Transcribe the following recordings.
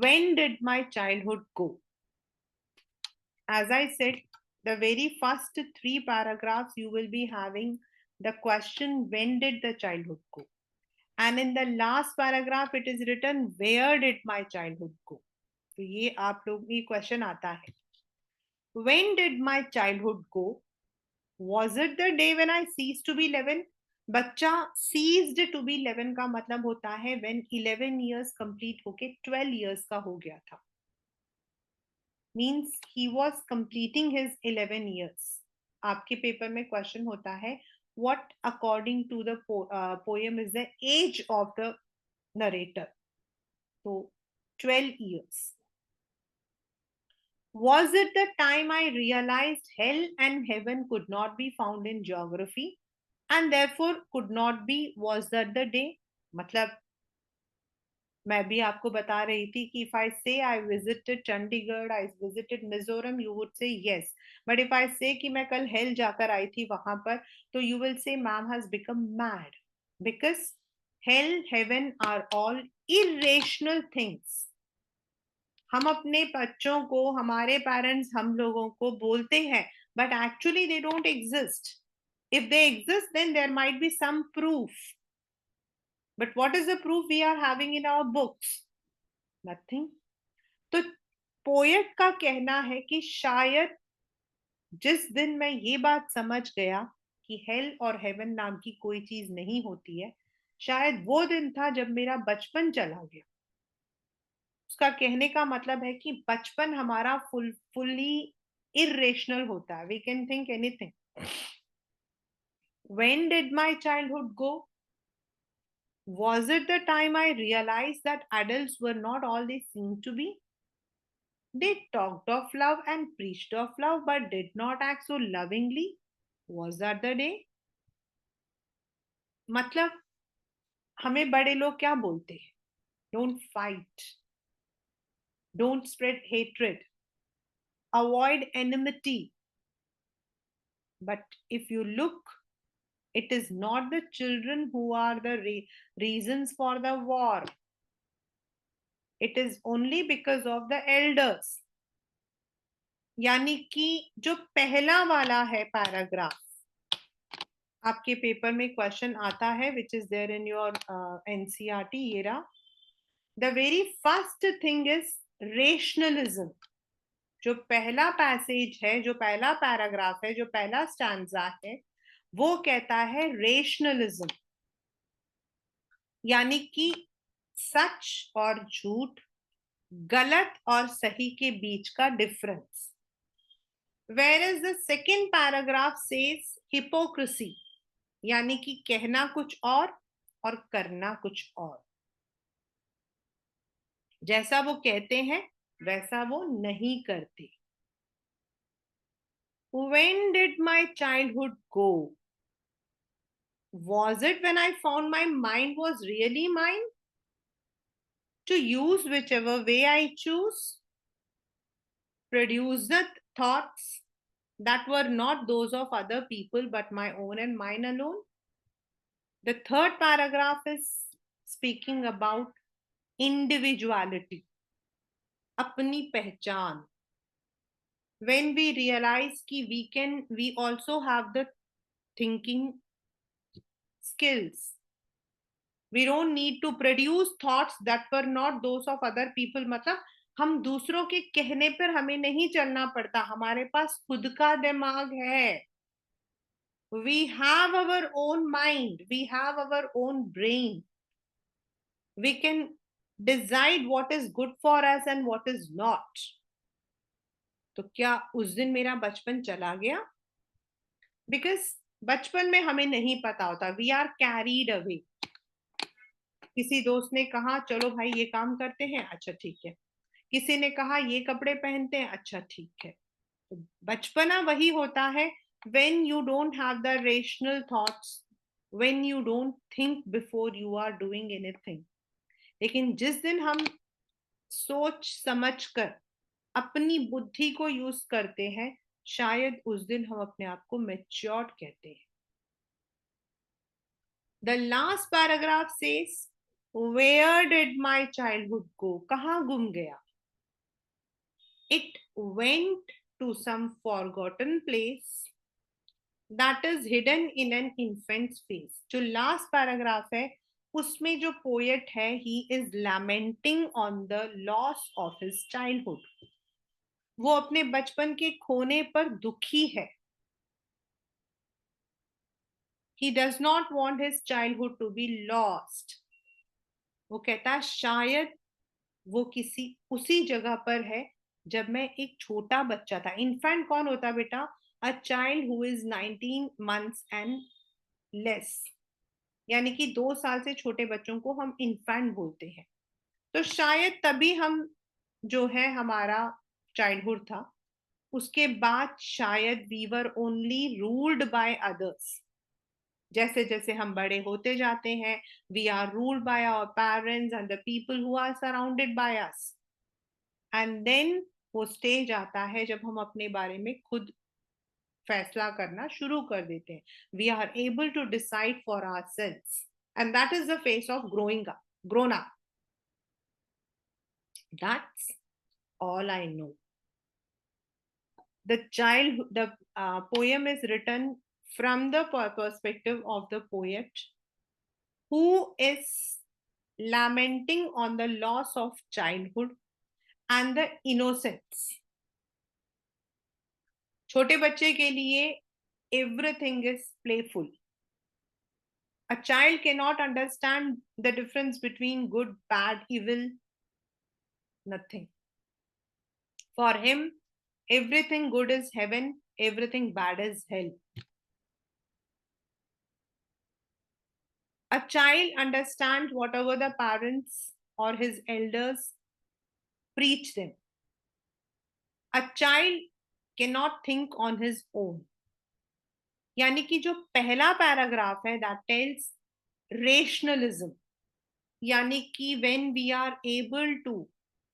When did my childhood go? As I said, the very first three paragraphs you will be having the question, when did the childhood go? And in the last paragraph it is written, where did my childhood go? तो ये आप लोग की question आता है. When did my childhood go? Was it the day when I ceased to be 11? बच्चा ceased to be 11 का मतलब होता है when 11 years complete होके 12 years का हो गया था. Means he was completing his 11 years. आपके पेपर में क्वेश्चन होता है what according to the poem is the age of the narrator. So 12 years. Was it the time I realized hell and heaven could not be found in geography and therefore could not be? Was that the day? मतलब मैं भी आपको बता रही थी कि if I say I visited Chandigarh, I visited Mizoram, you would say yes. But if I say कि मैं कल hell जाकर आई थी वहां पर, तो you will say ma'am has become mad. Because hell, heaven are all irrational things. हम अपने बच्चों को, हमारे पेरेंट्स हम लोगों को बोलते हैं, but actually they don't exist. If they exist, then there might be some proof. But what is the proof we are having in our books? Nothing. तो पोएट का कहना है कि शायद जिस दिन मैं ये बात समझ गया कि हेल और हेवन नाम की कोई चीज नहीं होती है, शायद वो दिन था जब मेरा बचपन चला गया. उसका कहने का मतलब है कि बचपन हमारा फुल्ली इरेशनल होता है. We can think anything. When did my childhood go? Was it the time I realized that adults were not all they seemed to be? They talked of love and preached of love but did not act so lovingly. Was that the day? मतलब हमें बड़े लोग क्या बोलते हैं? Don't fight. Don't spread hatred. Avoid enmity. But if you look, it is not the children who are the reasons for the war. It is only because of the elders. यानी कि जो पहला वाला है पैराग्राफ, आपके paper में question आता है which is there in your NCERT. ये रहा. The very first thing is rationalism. जो पहला पैसेज है, जो पहला पैराग्राफ है, जो पहला स्टैंजा है, वो कहता है रेशनलिज्म. यानी कि सच और झूठ, गलत और सही के बीच का difference. Whereas the second paragraph says hypocrisy, यानी कि कहना कुछ और करना कुछ और. जैसा वो कहते हैं वैसा वो नहीं करते. When did my childhood go? Was it when I found my mind was really mine to use whichever way I choose? Produce the thoughts that were not those of other people but my own and mine alone? The third paragraph is speaking about individuality, अपनी पहचान. When we realize कि we also have the thinking skills. We don't need to produce thoughts that were not those of other people. मतलब हम दूसरों के कहने पर हमें नहीं चलना पड़ता. हमारे पास खुद का दिमाग है. We have our own mind. We have our own brain. We can decide what is good for us and what is not. तो क्या उस दिन मेरा बचपन चला गया? बिकॉज बचपन में हमें नहीं पता होता. We are carried away. किसी दोस्त ने कहा चलो भाई ये काम करते हैं, अच्छा ठीक है. किसी ने कहा ये कपड़े पहनते हैं, अच्छा ठीक है. तो बचपना वही होता है when you don't have the rational thoughts, when you don't think before you are doing anything. लेकिन जिस दिन हम सोच समझ कर अपनी बुद्धि को यूज करते हैं, शायद उस दिन हम अपने आप को मैच्योर्ड कहते हैं. The last paragraph says Where did my childhood go? कहाँ गुम गया? It went to some forgotten place that is hidden in an infant's face. जो last paragraph है उसमें जो poet है, he is lamenting on the loss of his childhood. वो अपने बचपन के खोने पर दुखी है. He does not want his childhood to be lost. वो कहता है शायद वो किसी उसी जगह पर है जब मैं एक छोटा बच्चा था. इन्फेंट कौन होता बेटा? A child who is 19 months and less. यानी कि 2 साल से छोटे बच्चों को हम इन्फेंट बोलते हैं. तो शायद तभी हम जो है हमारा चाइल्डहुड था. उसके बाद शायद we were only ruled by others. जैसे जैसे हम बड़े होते जाते हैं, we are ruled by our parents and the people who are surrounded by us. And then वो स्टेज आता है जब हम अपने बारे में खुद फैसला करना शुरू कर देते हैं. We are able to decide for ourselves and that is the phase of growing up, grown up. That's all I know. The poem is written from the perspective of the poet who is lamenting on the loss of childhood and the innocence. छोटे बच्चे के लिए everything is playful. A child cannot understand the difference between good, bad, evil, nothing. For him, everything good is heaven, everything bad is hell. A child understands whatever the parents or his elders preach them. A child cannot think on his own. यानी कि जो पहला paragraph है that tells rationalism. यानी कि when we are able to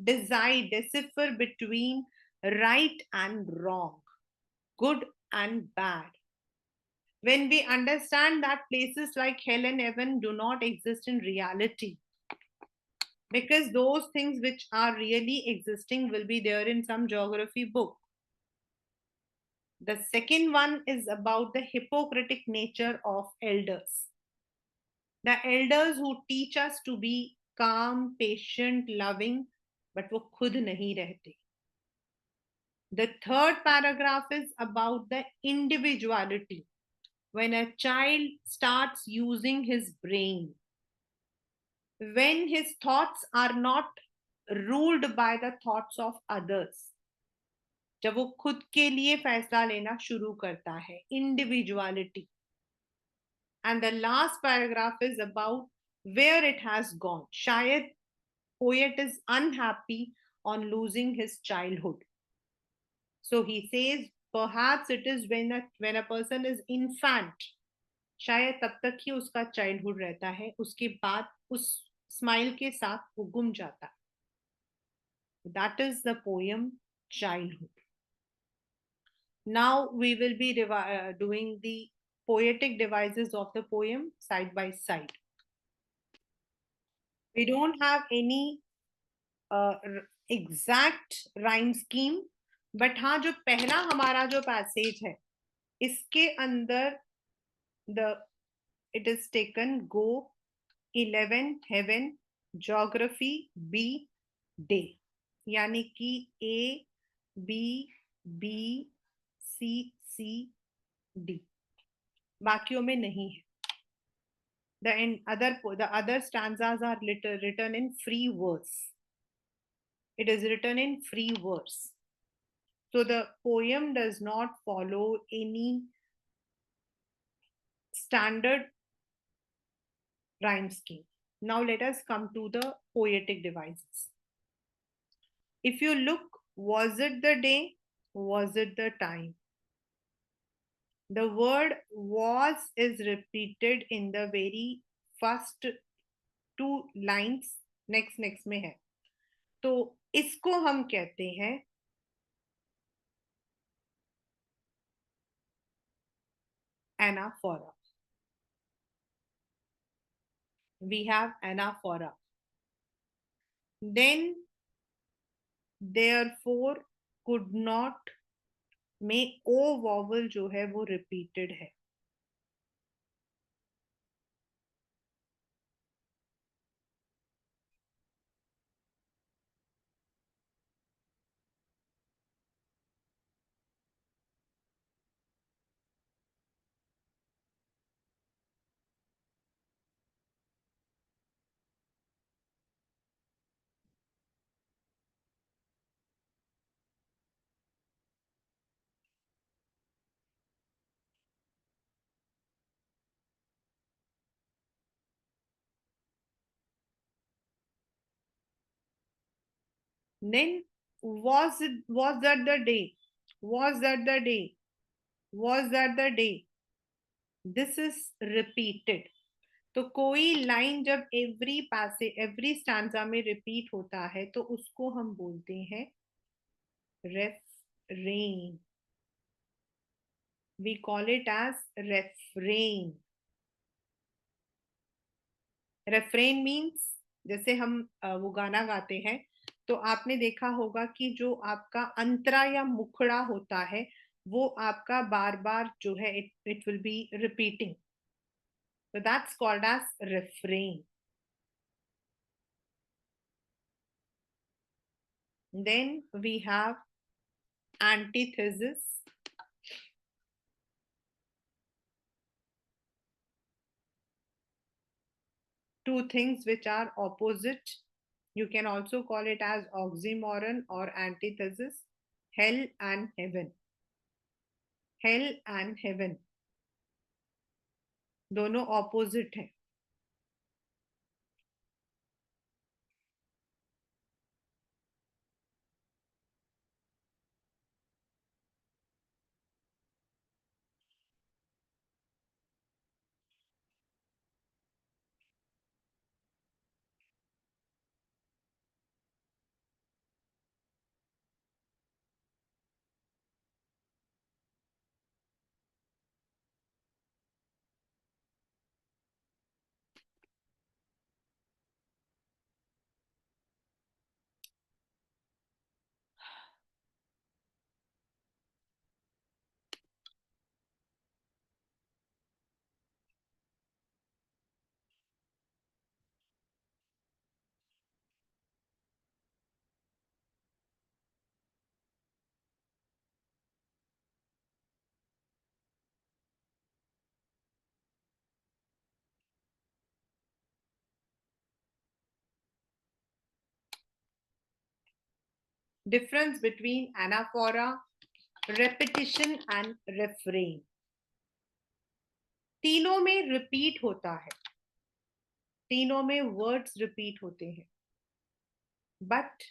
decipher between right and wrong, good and bad. When we understand that places like hell and heaven do not exist in reality, because those things which are really existing will be there in some geography book. The second one is about the hypocritic nature of elders. The elders who teach us to be calm, patient, loving, but वो खुद नहीं रहते. The third paragraph is about the individuality. When a child starts using his brain, when his thoughts are not ruled by the thoughts of others, जब वो खुद के लिए फैसला लेना शुरू करता है, individuality. And the last paragraph is about where it has gone. शायद poet is unhappy on losing his childhood. So he says perhaps it is when a person is infant, शायद तब तक ही उसका चाइल्डहुड रहता है, उसके बाद उस स्माइल के साथ वो गुम जाता है. That is the poem Childhood. Now we will be doing the poetic devices of the poem side by side. We don't have any exact rhyme scheme, but हाँ जो पहला हमारा जो पैसेज है इसके अंदर it is taken go 11 heaven geography B day. यानी कि A B B C C D. बाकियों में नहीं है. The other stanzas are written in free verse. It is written in free verse. So the poem does not follow any standard rhyme scheme. Now let us come to the poetic devices. If you look, was it the day? Was it the time? The word was is repeated in the very first two lines. Next में है. तो इसको हम कहते हैं anaphora. we have anaphora. Then therefore could not में ओ vowel जो है वो रिपीटेड है. Then was that the day? Was that the day? Was that the day? This is repeated. तो कोई लाइन जब एवरी स्टैंजा में रिपीट होता है तो उसको हम बोलते हैं reference. We call it as reference. Reference means जैसे हम वो गाना गाते हैं तो आपने देखा होगा कि जो आपका अंतरा या मुखड़ा होता है वो आपका बार बार जो है it will be repeating. So that's called as refrain. Then we have antithesis. Two things which are opposite. You can also call it as oxymoron or antithesis. Hell and heaven. Hell and heaven. दोनों opposite हैं. Difference between anaphora, repetition and refrain. तीनों में repeat होता है. तीनों में words repeat होते हैं. But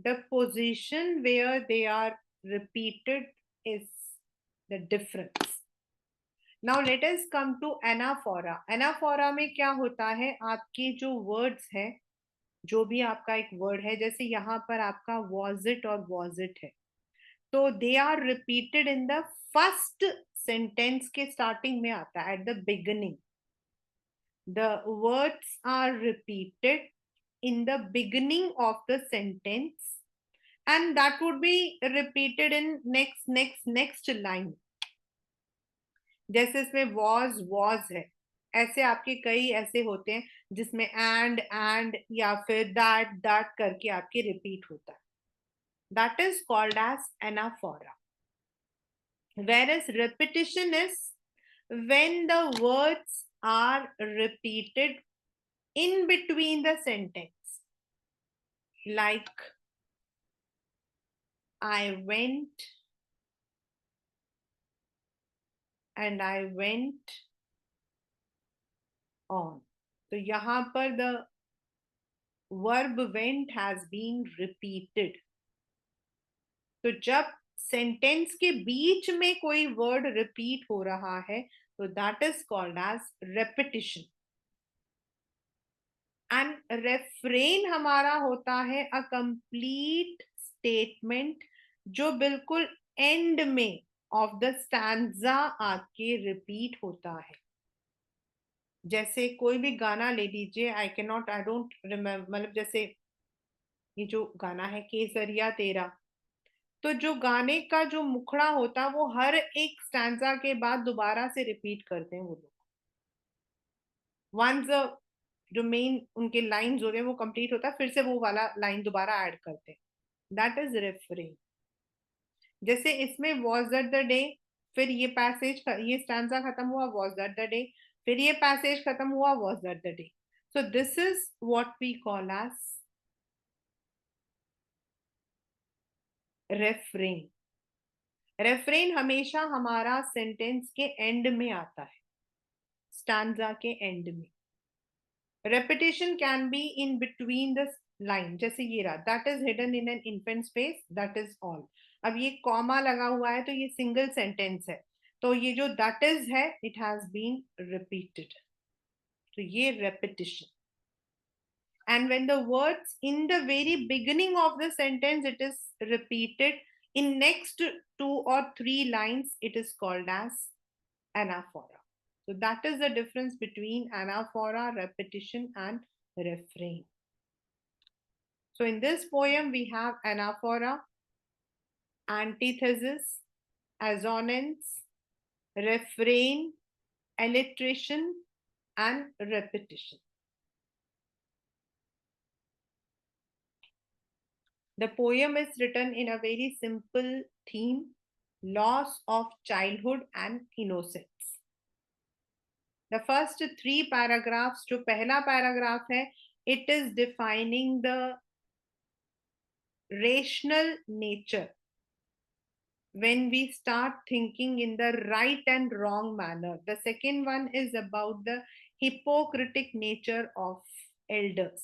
the position where they are repeated is the difference. Now let us come to anaphora. Anaphora में क्या होता है, आपके जो words है, जो भी आपका एक word है, जैसे यहाँ पर आपका was it और was it है, तो they are repeated in the first sentence के starting में आता है, at the beginning. The words are repeated in the beginning of the sentence and that would be repeated in next line. जैसे इसमें was है, ऐसे आपके कई ऐसे होते हैं जिसमें and या फिर that करके आपके repeat होता है. That is called as anaphora. Whereas repetition is when the words are repeated in between the sentence. Like I went and I went on. तो यहाँ पर the verb went has been repeated. तो जब sentence के बीच में कोई word repeat हो रहा है तो that is called as repetition. And refrain हमारा होता है अ कंप्लीट स्टेटमेंट जो बिल्कुल एंड में ऑफ द स्टैंजा आके रिपीट होता है. जैसे कोई भी गाना ले लीजिए, आई डोंट रिमेम्बर, मतलब जैसे ये जो गाना है केसरिया तेरा, तो जो गाने का जो मुखड़ा होता है वो हर एक स्टैंजा के बाद दोबारा से रिपीट करते हैं वो लोग। वंस जो मेन उनके लाइंस होते हैं वो कंप्लीट होता है, फिर से वो वाला लाइन दोबारा ऐड करते हैं। That is referring. जैसे इसमें वॉज दैट द डे, फिर ये पैसेज, ये स्टैंजा खत्म हुआ, वॉज दैट द डे, फिर ये पैसेज खत्म हुआ, was that the day. So this is what we call as referring. Reference हमेशा हमारा सेंटेंस के एंड में आता है, स्टैंजा के एंड में। Repetition can be in between the line, जैसे ये रहा, that is hidden in an infant space, that is all. अब ये कॉमा लगा हुआ है तो ये सिंगल सेंटेंस है, तो ये जो दैट इज है इट हैज बीन रिपीटेड, तो ये repetition. And when the words in the very beginning of the sentence it is repeated in next two or three lines, it is called as anaphora. So that is the difference between anaphora, repetition, and refrain. So in this poem, we have anaphora, antithesis, assonance, refrain, alliteration, and repetition. The poem is written in a very simple theme, loss of childhood and innocence. The first three paragraphs, जो पहला paragraph है, it is defining the rational nature when we start thinking in the right and wrong manner. The second one is about the hypocritic nature of elders.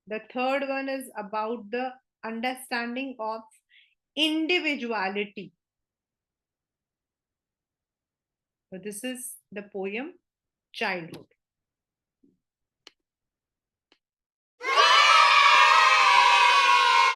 The third one is about the understanding of individuality. So this is the poem Childhood.